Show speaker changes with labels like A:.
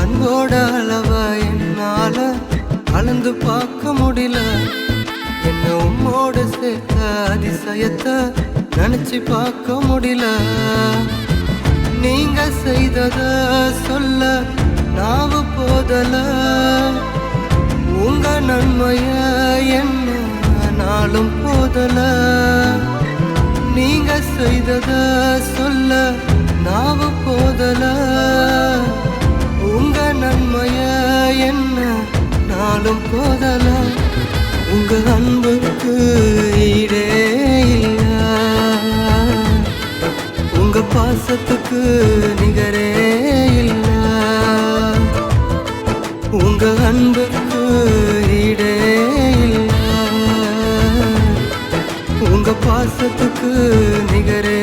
A: அன்போட அளவ என்னால அளந்து பார்க்க முடியல. என்ன உம்மோட சேர்த்த அதிசயத்தை நினைச்சு பார்க்க முடியல. நீங்க செய்தத சொல்ல நாவு போதல. உங்க நன்மைய என்ன நாளும் போதல. நீங்க செய்தத சொல்ல நாவு போதல. உங்க நன்மைய என்ன நாளும் போதல. உங்க அன்புக்கு ஈடே இல்ல. உங்க பாசத்துக்கு நிகரே இல்ல. உங்க அன்புக்கு ஈடே இல்ல. உங்க பாசத்துக்கு நிகரே